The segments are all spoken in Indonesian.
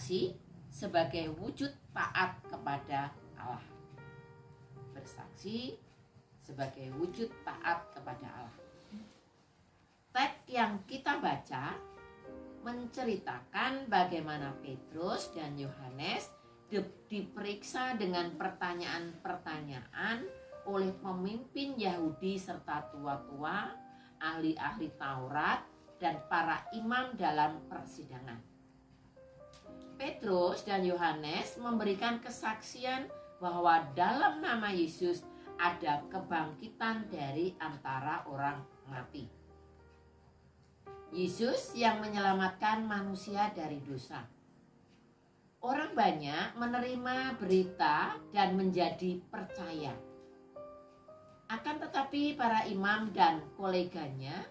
bersaksi sebagai wujud taat kepada Allah. Bersaksi sebagai wujud taat kepada Allah. Teks yang kita baca menceritakan bagaimana Petrus dan Yohanes diperiksa dengan pertanyaan-pertanyaan oleh pemimpin Yahudi serta tua-tua, ahli-ahli Taurat, dan para imam dalam persidangan. Petrus dan Yohanes memberikan kesaksian bahwa dalam nama Yesus ada kebangkitan dari antara orang mati. Yesus yang menyelamatkan manusia dari dosa. Orang banyak menerima berita dan menjadi percaya. Akan tetapi para imam dan koleganya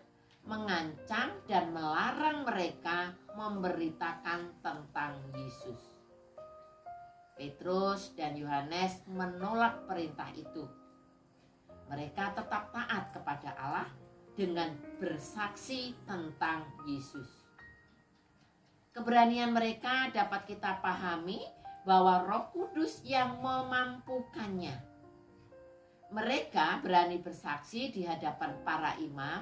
mengancam dan melarang mereka memberitakan tentang Yesus. Petrus dan Yohanes menolak perintah itu. Mereka tetap taat kepada Allah dengan bersaksi tentang Yesus. Keberanian mereka dapat kita pahami bahwa Roh Kudus yang memampukannya. Mereka berani bersaksi di hadapan para imam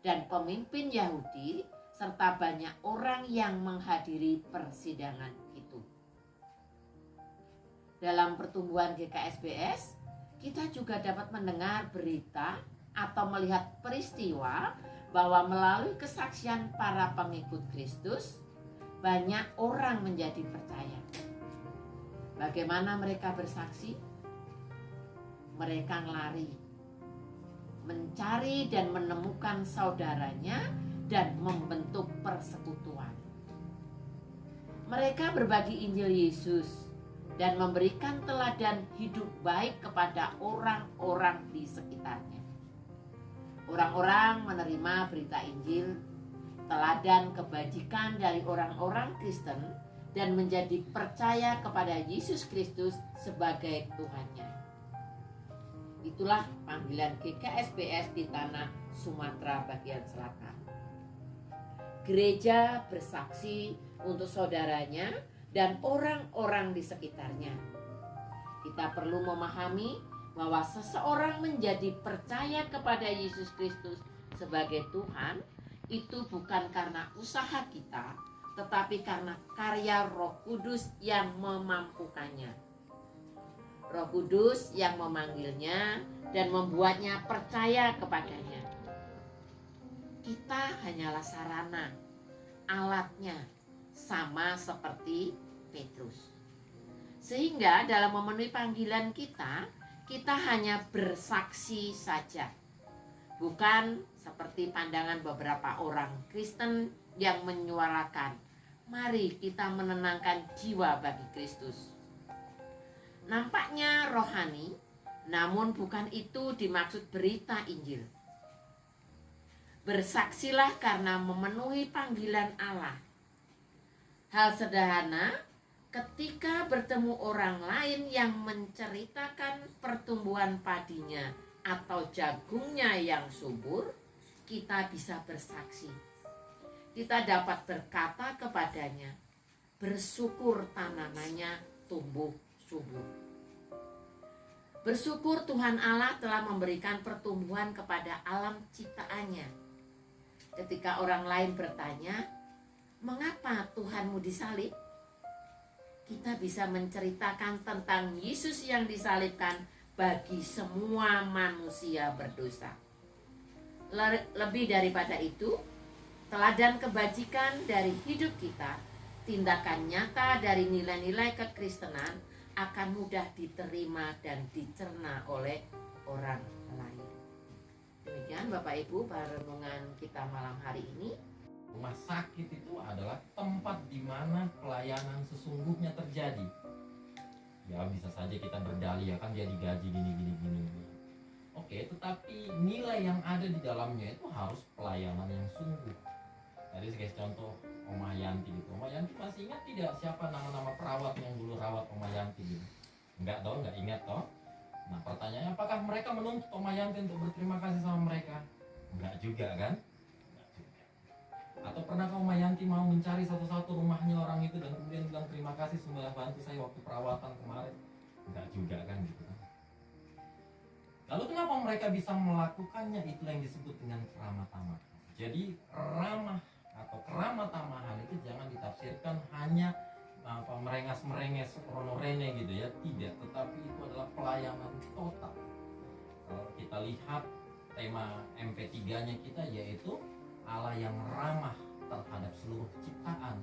dan pemimpin Yahudi serta banyak orang yang menghadiri persidangan itu. Dalam pertumbuhan GKSBS, kita juga dapat mendengar berita atau melihat peristiwa bahwa melalui kesaksian para pengikut Kristus, banyak orang menjadi percaya. Bagaimana mereka bersaksi? Mereka lari, mencari dan menemukan saudaranya dan membentuk persekutuan. Mereka berbagi Injil Yesus dan memberikan teladan hidup baik kepada orang-orang di sekitarnya. Orang-orang menerima berita Injil, teladan kebajikan dari orang-orang Kristen dan menjadi percaya kepada Yesus Kristus sebagai Tuhannya. Itulah panggilan GKSBS di tanah Sumatera bagian selatan. Gereja bersaksi untuk saudaranya dan orang-orang di sekitarnya. Kita perlu memahami bahwa seseorang menjadi percaya kepada Yesus Kristus sebagai Tuhan itu bukan karena usaha kita, tetapi karena karya Roh Kudus yang memampukannya. Roh Kudus yang memanggilnya dan membuatnya percaya kepadanya. Kita hanyalah sarana, alatnya, sama seperti Petrus. Sehingga dalam memenuhi panggilan kita hanya bersaksi saja. Bukan seperti pandangan beberapa orang Kristen yang menyuarakan, mari kita menenangkan jiwa bagi Kristus. Nampaknya rohani, namun bukan itu dimaksud berita Injil. Bersaksilah karena memenuhi panggilan Allah. Hal sederhana, ketika bertemu orang lain yang menceritakan pertumbuhan padinya atau jagungnya yang subur, kita bisa bersaksi. Kita dapat berkata kepadanya, bersyukur tanamannya tumbuh subur. Bersyukur Tuhan Allah telah memberikan pertumbuhan kepada alam ciptaannya. Ketika orang lain bertanya, mengapa Tuhanmu disalib? Kita bisa menceritakan tentang Yesus yang disalibkan bagi semua manusia berdosa. Lebih daripada itu, teladan kebajikan dari hidup kita, tindakan nyata dari nilai-nilai kekristenan akan mudah diterima dan dicerna oleh orang lain. Demikian Bapak Ibu renungan kita malam hari ini. Rumah sakit itu adalah tempat di mana pelayanan sesungguhnya terjadi. Ya bisa saja kita berdalih ya kan dia digaji gini. Oke, tetapi nilai yang ada di dalamnya itu harus pelayanan yang sungguh. Tadi sebagai contoh Oma Yanti gitu. Oma Yanti masih ingat tidak siapa nama-nama perawat yang dulu rawat Oma Yanti gitu? Enggak ingat toh. Nah pertanyaannya, apakah mereka menuntut Oma Yanti untuk berterima kasih sama mereka? Enggak juga kan? Enggak juga. Atau pernahkah Oma Yanti mau mencari satu-satu rumahnya orang itu dan kemudian bilang terima kasih sudah bantu saya waktu perawatan kemarin? Enggak juga kan gitu kan. Lalu kenapa mereka bisa melakukannya? Itulah yang disebut dengan keramah tamahan. Jadi ramah atau keramah tamahan itu jangan ditafsirkan hanya merengas-merenges rono rene gitu ya, tidak, tetapi itu adalah pelayanan total. Kalau kita lihat tema MP3-nya kita yaitu Allah yang ramah terhadap seluruh ciptaan.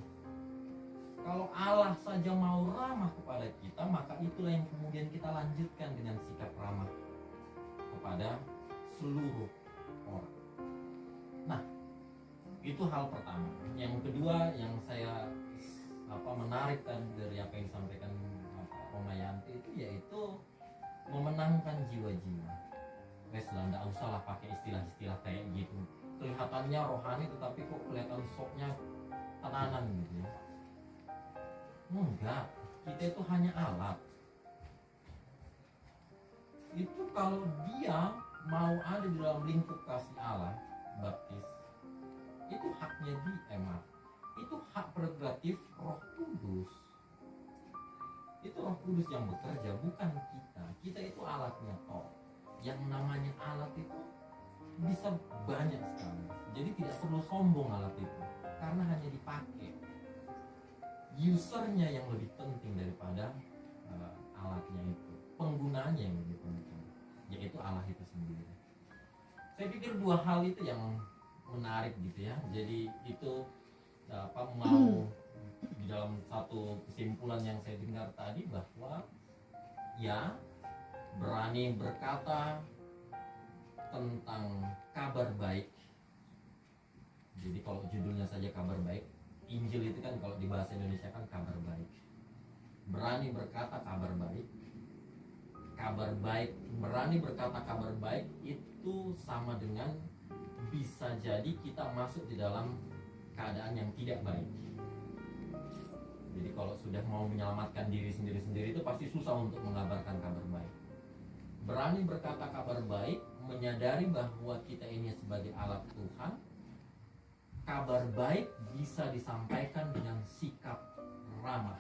Kalau Allah saja mau ramah kepada kita, maka itulah yang kemudian kita lanjutkan dengan sikap ramah kepada seluruh orang. Nah, itu hal pertama. Yang kedua yang saya menarik dari apa yang disampaikan Oma Yanti itu yaitu memenangkan jiwa-jiwa. Wes lah, nggak usah lah pakai istilah-istilah kayak gitu. Kelihatannya rohani tetapi kok kelihatan soknya tenanan gitu ya. Enggak, kita itu hanya alat. Itu kalau dia mau ada di dalam lingkup kasih Allah, baptis, itu haknya dia, itu hak prerogatif Roh Kudus. Itu Roh Kudus yang bekerja, bukan kita. Kita itu alatnya toh. Yang namanya alat itu bisa banyak sekali. Jadi tidak perlu sombong alat itu, karena hanya dipakai. Usernya yang lebih penting daripada alatnya itu, penggunanya yang lebih penting, yaitu Allah itu sendiri. Saya pikir dua hal itu yang menarik gitu ya. Jadi itu mau di dalam satu kesimpulan yang saya dengar tadi bahwa ya berani berkata tentang kabar baik. Jadi kalau judulnya saja kabar baik, Injil itu kan kalau di bahasa Indonesia kan kabar baik. Berani berkata kabar baik. Kabar baik, berani berkata kabar baik itu sama dengan bisa jadi kita masuk di dalam keadaan yang tidak baik. Jadi kalau sudah mau menyelamatkan diri sendiri-sendiri itu pasti susah untuk mengabarkan kabar baik. Berani berkata kabar baik, menyadari bahwa kita ini sebagai alat Tuhan. Kabar baik bisa disampaikan dengan sikap ramah.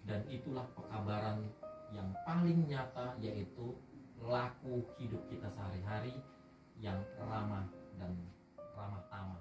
Dan itulah pekabaran yang paling nyata, yaitu laku hidup kita sehari-hari yang ramah dan ramah tamah.